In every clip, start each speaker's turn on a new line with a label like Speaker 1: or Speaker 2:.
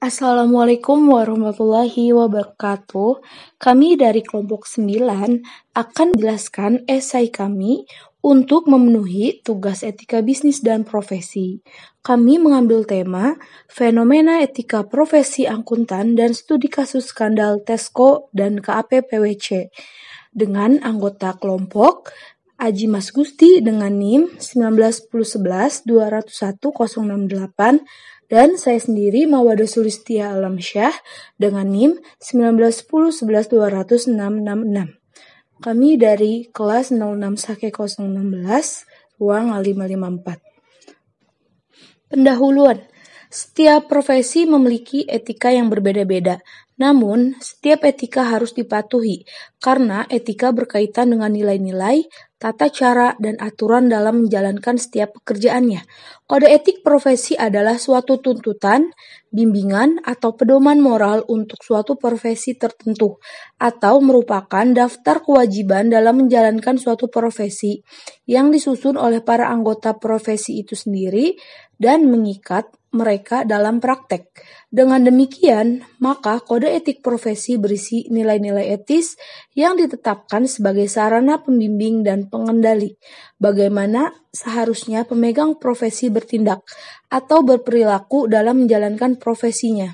Speaker 1: Assalamualaikum warahmatullahi wabarakatuh. Kami dari kelompok 9 akan menjelaskan esai kami untuk memenuhi tugas etika bisnis dan profesi. Kami mengambil tema fenomena etika profesi akuntan dan studi kasus skandal Tesco dan KAP-PWC dengan anggota kelompok Aji Mas Gusti dengan NIM 191011-201-068 dan saya sendiri Mawada Sulistia Alamsyah dengan NIM 191011-200-666. Kami dari kelas 06 Sake 016, ruang 554. Pendahuluan. Setiap profesi memiliki etika yang berbeda-beda. Namun, setiap etika harus dipatuhi karena etika berkaitan dengan nilai-nilai, tata cara, dan aturan dalam menjalankan setiap pekerjaannya. Kode etik profesi adalah suatu tuntutan, bimbingan, atau pedoman moral untuk suatu profesi tertentu, atau merupakan daftar kewajiban dalam menjalankan suatu profesi yang disusun oleh para anggota profesi itu sendiri dan mengikat mereka dalam praktek. Dengan demikian, maka kode etik profesi berisi nilai-nilai etis yang ditetapkan sebagai sarana pembimbing dan pengendali bagaimana seharusnya pemegang profesi bertindak atau berperilaku dalam menjalankan profesinya.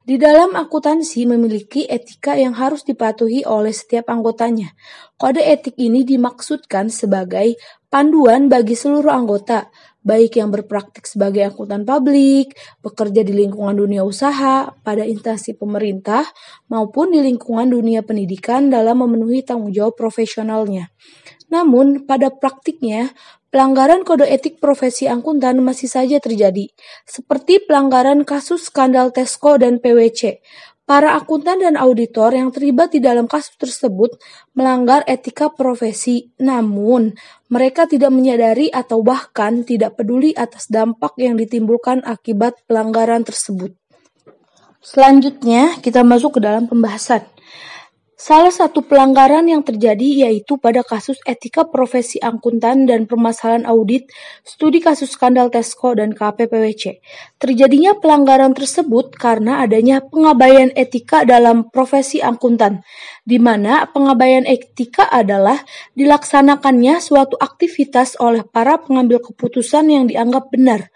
Speaker 1: Di dalam akuntansi memiliki etika yang harus dipatuhi oleh setiap anggotanya. Kode etik ini dimaksudkan sebagai panduan bagi seluruh anggota, baik yang berpraktik sebagai akuntan publik, bekerja di lingkungan dunia usaha, pada instansi pemerintah, maupun di lingkungan dunia pendidikan dalam memenuhi tanggung jawab profesionalnya. Namun, pada praktiknya, pelanggaran kode etik profesi akuntan masih saja terjadi, seperti pelanggaran kasus skandal Tesco dan PWC. Para akuntan dan auditor yang terlibat di dalam kasus tersebut melanggar etika profesi, namun mereka tidak menyadari atau bahkan tidak peduli atas dampak yang ditimbulkan akibat pelanggaran tersebut. Selanjutnya, kita masuk ke dalam pembahasan. Salah satu pelanggaran yang terjadi yaitu pada kasus etika profesi akuntan dan permasalahan audit studi kasus skandal Tesco dan KAP-PWC. Terjadinya pelanggaran tersebut karena adanya pengabaian etika dalam profesi akuntan, di mana pengabaian etika adalah dilaksanakannya suatu aktivitas oleh para pengambil keputusan yang dianggap benar,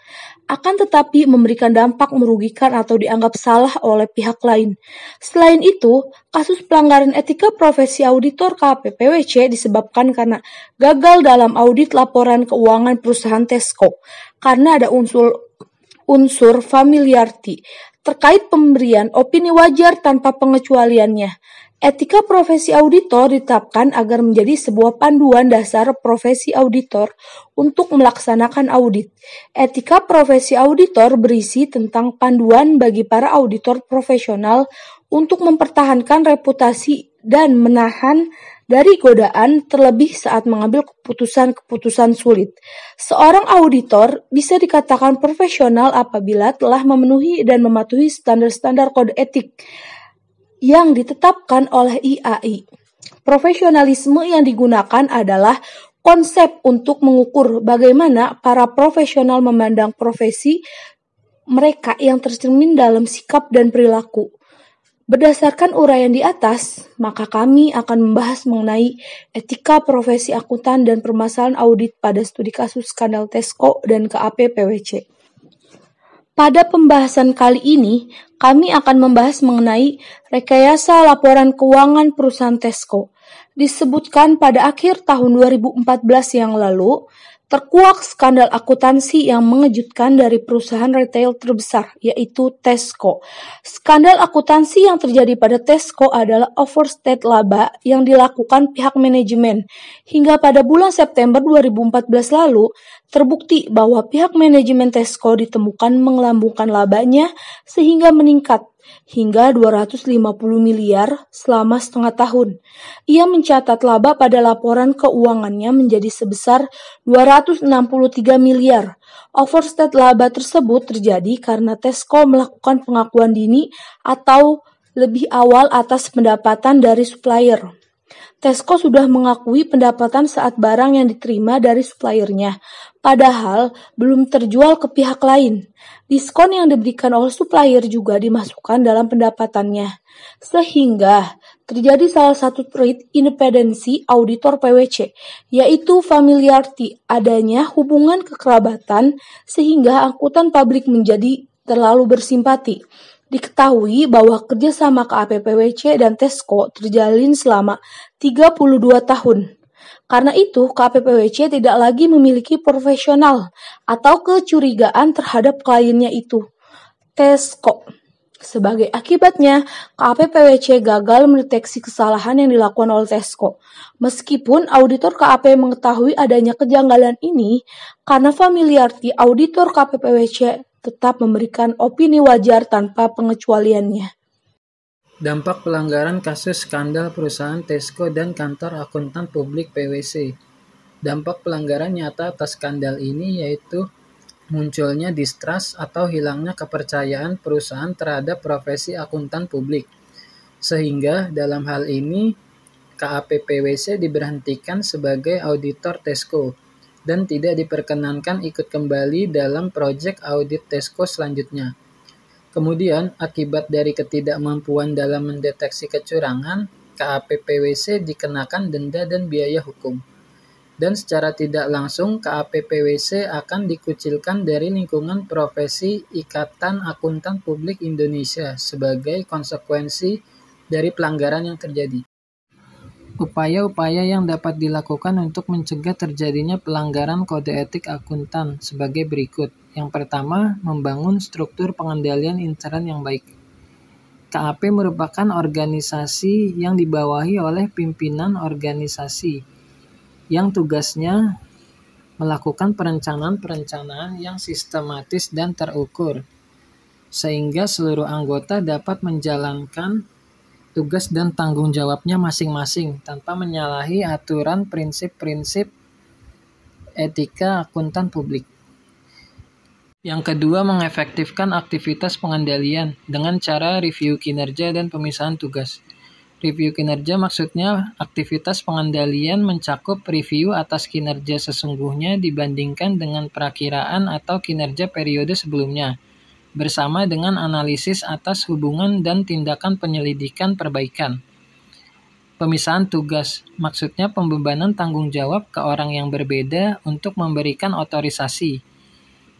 Speaker 1: akan tetapi memberikan dampak merugikan atau dianggap salah oleh pihak lain. Selain itu, kasus pelanggaran etika profesi auditor KAP-PWC disebabkan karena gagal dalam audit laporan keuangan perusahaan Tesco, karena ada unsur familiarity terkait pemberian opini wajar tanpa pengecualiannya. Etika profesi auditor ditetapkan agar menjadi sebuah panduan dasar profesi auditor untuk melaksanakan audit. Etika profesi auditor berisi tentang panduan bagi para auditor profesional untuk mempertahankan reputasi dan menahan dari godaan terlebih saat mengambil keputusan-keputusan sulit. Seorang auditor bisa dikatakan profesional apabila telah memenuhi dan mematuhi standar-standar kode etik yang ditetapkan oleh IAI. Profesionalisme yang digunakan adalah konsep untuk mengukur bagaimana para profesional memandang profesi mereka yang tercermin dalam sikap dan perilaku. Berdasarkan uraian di atas, maka kami akan membahas mengenai etika profesi akuntan dan permasalahan audit pada studi kasus skandal Tesco dan KAP-PWC. Pada pembahasan kali ini, kami akan membahas mengenai rekayasa laporan keuangan perusahaan Tesco. Disebutkan pada akhir tahun 2014 yang lalu, terkuak skandal akuntansi yang mengejutkan dari perusahaan retail terbesar, yaitu Tesco. Skandal akuntansi yang terjadi pada Tesco adalah overstate laba yang dilakukan pihak manajemen. Hingga pada bulan September 2014 lalu, terbukti bahwa pihak manajemen Tesco ditemukan mengelambungkan labanya sehingga meningkat hingga 250 miliar selama setengah tahun. Ia mencatat laba pada laporan keuangannya menjadi sebesar 263 miliar. Overstate laba tersebut terjadi karena Tesco melakukan pengakuan dini atau lebih awal atas pendapatan dari supplier. Tesco sudah mengakui pendapatan saat barang yang diterima dari suppliernya, padahal belum terjual ke pihak lain. Diskon yang diberikan oleh supplier juga dimasukkan dalam pendapatannya, sehingga terjadi salah satu trait independensi auditor PwC, yaitu familiarity, adanya hubungan kekerabatan sehingga angkutan publik menjadi terlalu bersimpati. Diketahui bahwa kerjasama KAPPWC dan Tesco terjalin selama 32 tahun. Karena itu, KAPPWC tidak lagi memiliki profesional atau kecurigaan terhadap kliennya itu, Tesco. Sebagai akibatnya, KAPPWC gagal mendeteksi kesalahan yang dilakukan oleh Tesco. Meskipun auditor KAP mengetahui adanya kejanggalan ini, karena familiarity auditor KAPPWC tetap memberikan opini wajar tanpa pengecualiannya.
Speaker 2: Dampak pelanggaran kasus skandal perusahaan Tesco dan kantor akuntan publik PwC. Dampak pelanggaran nyata atas skandal ini yaitu munculnya distrust atau hilangnya kepercayaan perusahaan terhadap profesi akuntan publik. Sehingga dalam hal ini KAPPWC diberhentikan sebagai auditor Tesco dan tidak diperkenankan ikut kembali dalam proyek audit Tesco selanjutnya. Kemudian, akibat dari ketidakmampuan dalam mendeteksi kecurangan, KAPPWC dikenakan denda dan biaya hukum. Dan secara tidak langsung, KAPPWC akan dikucilkan dari lingkungan profesi Ikatan Akuntan Publik Indonesia sebagai konsekuensi dari pelanggaran yang terjadi. Upaya-upaya yang dapat dilakukan untuk mencegah terjadinya pelanggaran kode etik akuntan sebagai berikut. Yang pertama, membangun struktur pengendalian intern yang baik. KAP merupakan organisasi yang dibawahi oleh pimpinan organisasi yang tugasnya melakukan perencanaan-perencanaan yang sistematis dan terukur, sehingga seluruh anggota dapat menjalankan tugas dan tanggung jawabnya masing-masing tanpa menyalahi aturan prinsip-prinsip etika akuntan publik. Yang kedua, mengefektifkan aktivitas pengendalian dengan cara review kinerja dan pemisahan tugas. Review kinerja maksudnya aktivitas pengendalian mencakup review atas kinerja sesungguhnya dibandingkan dengan perakiraan atau kinerja periode sebelumnya, bersama dengan analisis atas hubungan dan tindakan penyelidikan perbaikan. Pemisahan tugas, maksudnya pembebanan tanggung jawab ke orang yang berbeda untuk memberikan otorisasi.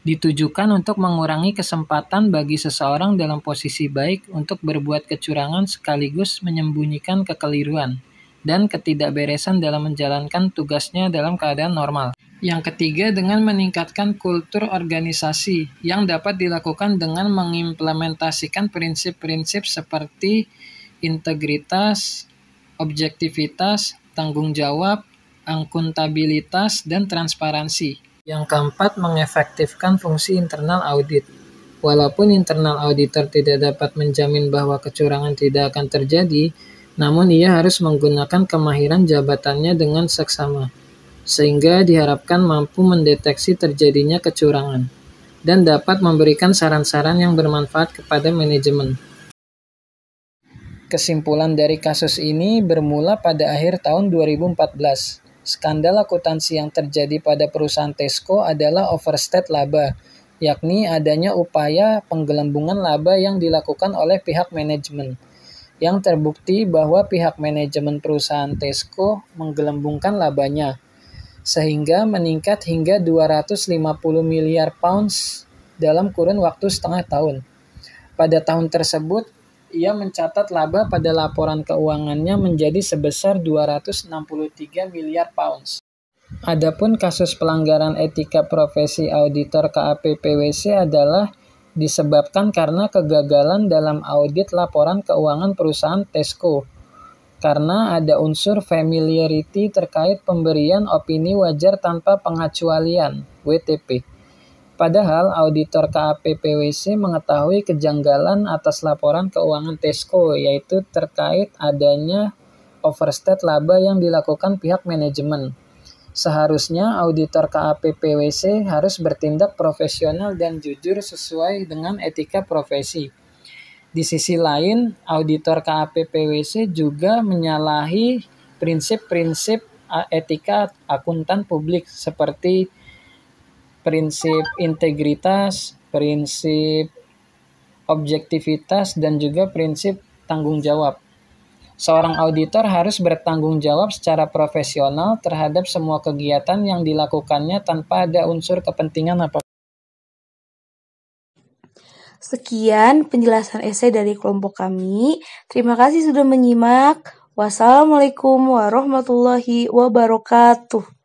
Speaker 2: Ditujukan untuk mengurangi kesempatan bagi seseorang dalam posisi baik untuk berbuat kecurangan sekaligus menyembunyikan kekeliruan dan ketidakberesan dalam menjalankan tugasnya dalam keadaan normal. Yang ketiga, dengan meningkatkan kultur organisasi yang dapat dilakukan dengan mengimplementasikan prinsip-prinsip seperti integritas, objektivitas, tanggung jawab, akuntabilitas, dan transparansi. Yang keempat, mengefektifkan fungsi internal audit. Walaupun internal auditor tidak dapat menjamin bahwa kecurangan tidak akan terjadi, namun ia harus menggunakan kemahiran jabatannya dengan seksama, sehingga diharapkan mampu mendeteksi terjadinya kecurangan, dan dapat memberikan saran-saran yang bermanfaat kepada manajemen. Kesimpulan dari kasus ini bermula pada akhir tahun 2014. Skandal akuntansi yang terjadi pada perusahaan Tesco adalah overstate laba, yakni adanya upaya penggelembungan laba yang dilakukan oleh pihak manajemen, yang terbukti bahwa pihak manajemen perusahaan Tesco menggelembungkan labanya, sehingga meningkat hingga 250 miliar pounds dalam kurun waktu setengah tahun. Pada tahun tersebut, ia mencatat laba pada laporan keuangannya menjadi sebesar 263 miliar pounds. Adapun kasus pelanggaran etika profesi auditor KAPPWC adalah disebabkan karena kegagalan dalam audit laporan keuangan perusahaan Tesco, karena ada unsur familiarity terkait pemberian opini wajar tanpa pengecualian (WTP). Padahal auditor KAPPWC mengetahui kejanggalan atas laporan keuangan Tesco, yaitu terkait adanya overstate laba yang dilakukan pihak manajemen. Seharusnya auditor KAPPWC harus bertindak profesional dan jujur sesuai dengan etika profesi. Di sisi lain, auditor KAPPWC juga menyalahi prinsip-prinsip etika akuntan publik seperti prinsip integritas, prinsip objektivitas, dan juga prinsip tanggung jawab. Seorang auditor harus bertanggung jawab secara profesional terhadap semua kegiatan yang dilakukannya tanpa ada unsur kepentingan apapun.
Speaker 1: Sekian penjelasan esai dari kelompok kami. Terima kasih sudah menyimak. Wassalamualaikum warahmatullahi wabarakatuh.